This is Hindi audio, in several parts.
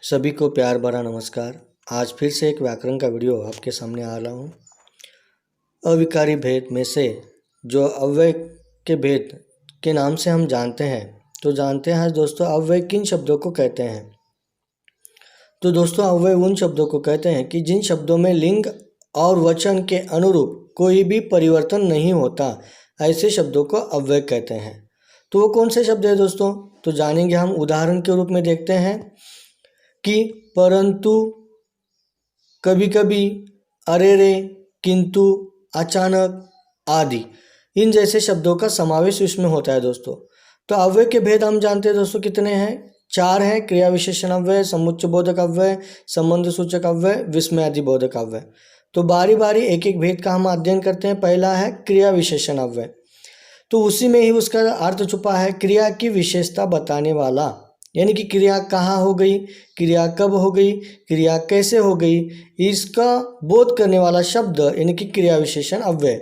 सभी को प्यार भरा नमस्कार। आज फिर से एक व्याकरण का वीडियो आपके सामने आ रहा हूँ। अविकारी भेद में से जो अव्यय के भेद के नाम से हम जानते हैं, तो जानते हैं दोस्तों अव्यय किन शब्दों को कहते हैं। तो दोस्तों अव्यय उन शब्दों को कहते हैं कि जिन शब्दों में लिंग और वचन के अनुरूप कोई भी परिवर्तन नहीं होता, ऐसे शब्दों को अव्यय कहते हैं। तो वो कौन से शब्द है दोस्तों, तो जानेंगे हम। उदाहरण के रूप में देखते हैं कि परंतु, कभी कभी, अरे रे, किंतु, अचानक आदि, इन जैसे शब्दों का समावेश इसमें होता है दोस्तों। तो अव्यय के भेद हम जानते हैं दोस्तों कितने हैं, 4 हैं। क्रिया विशेषण अव्यय, समुच्चय बोधक अव्यय, संबंध सूचक अव्यय, विस्मयादि बोधक अव्यय। तो बारी बारी एक एक भेद का हम अध्ययन करते हैं। पहला है क्रिया विशेषण अव्यय। तो उसी में ही उसका अर्थ छुपा है, क्रिया की विशेषता बताने वाला, यानी कि क्रिया कहाँ हो गई, क्रिया कब हो गई, क्रिया कैसे हो गई, इसका बोध करने वाला शब्द यानी कि क्रिया विशेषण अव्यय।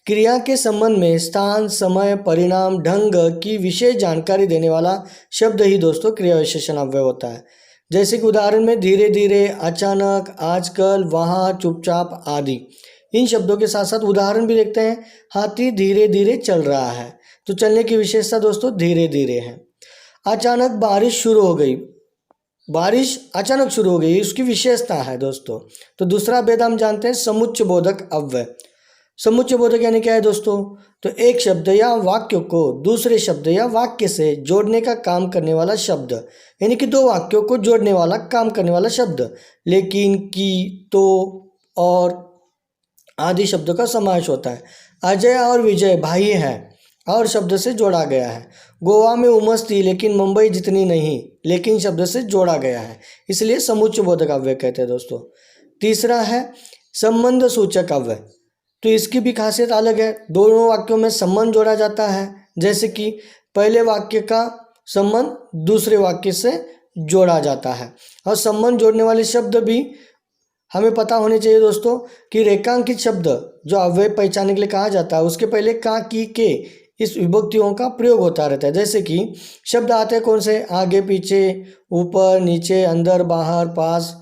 क्रिया के संबंध में स्थान, समय, परिणाम, ढंग की विशेष जानकारी देने वाला शब्द ही दोस्तों क्रिया विशेषण अव्यय होता है। जैसे कि उदाहरण में धीरे धीरे, अचानक, आजकल, वहाँ, चुपचाप आदि। इन शब्दों के साथ साथ उदाहरण भी देखते हैं। हाथी धीरे धीरे चल रहा है, तो चलने की विशेषता दोस्तों धीरे धीरे है। अचानक बारिश शुरू हो गई, बारिश अचानक शुरू हो गई, उसकी विशेषता है दोस्तों। तो दूसरा भेद हम जानते हैं समुच्चय बोधक अव्यय। समुच्चय बोधक यानी क्या है दोस्तों, तो एक शब्द या वाक्य को दूसरे शब्द या वाक्य से जोड़ने का काम करने वाला शब्द, यानी कि 2 वाक्यों को जोड़ने वाला काम करने वाला शब्द। लेकिन, की, तो और आदि शब्दों का समावेश होता है। अजय और विजय भाई हैं और शब्द से जोड़ा गया है। गोवा में उमस थी लेकिन मुंबई जितनी नहीं, लेकिन शब्द से जोड़ा गया है, इसलिए समुच्चय बोधक अव्यय कहते हैं दोस्तों। तीसरा है संबंध सूचक अव्यय। तो इसकी भी खासियत अलग है। दोनों वाक्यों में संबंध जोड़ा जाता है, जैसे कि पहले वाक्य का संबंध दूसरे वाक्य से जोड़ा जाता है। और संबंध जोड़ने वाले शब्द भी हमें पता होने चाहिए दोस्तों कि रेखांकित शब्द जो अव्यय पहचानने के लिए कहा जाता है, उसके पहले का, की, के इस विभक्तियों का प्रयोग होता रहता है। जैसे कि शब्द आते हैं कौन से, आगे पीछे, ऊपर नीचे, अंदर बाहर, पास।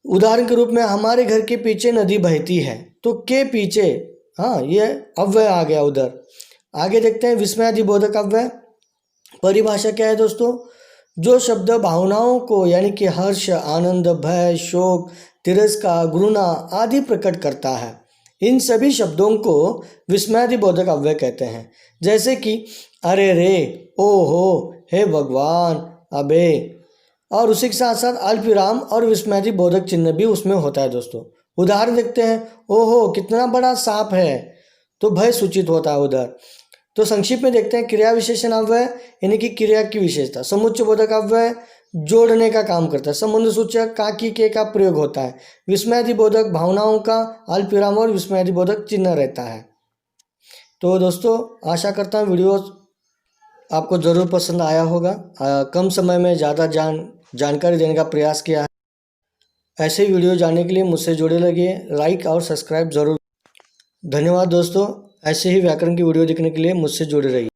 उदाहरण के रूप में हमारे घर के पीछे नदी बहती है, तो के पीछे, हाँ, ये अव्यय आ गया उधर। आगे देखते हैं विस्मयादि बोधक अव्यय। परिभाषा क्या है दोस्तों, जो शब्द भावनाओं को यानी कि हर्ष, आनंद, भय, शोक, तिरस्कार, घृणा आदि प्रकट करता है, इन सभी शब्दों को विस्मयादि बोधक अव्यय कहते हैं। जैसे कि अरे रे, ओहो, हे भगवान, अबे, और उसी के साथ साथ अल्पविराम और विस्मयादि बोधक चिन्ह भी उसमें होता है दोस्तों। उदाहरण देखते हैं, ओहो कितना बड़ा सांप है, तो भय सूचित होता है उधर। तो संक्षिप्त में देखते हैं क्रिया विशेषण अव्यय यानी कि क्रिया की विशेषता। समुच्चय बोधक अव्यय जोड़ने का काम करता है। संबंध सूचक का, की, के का प्रयोग होता है। विस्मयादि बोधक भावनाओं का अल्पविराम और विस्मयादि बोधक चिन्ह रहता है। तो दोस्तों आशा करता हूँ वीडियो आपको ज़रूर पसंद आया होगा। कम समय में ज़्यादा जानकारी देने का प्रयास किया है। ऐसे वीडियो जानने के लिए मुझसे जुड़े रहिए, लाइक और सब्सक्राइब ज़रूर। धन्यवाद दोस्तों। ऐसे ही व्याकरण की वीडियो देखने के लिए मुझसे जुड़े रहिए।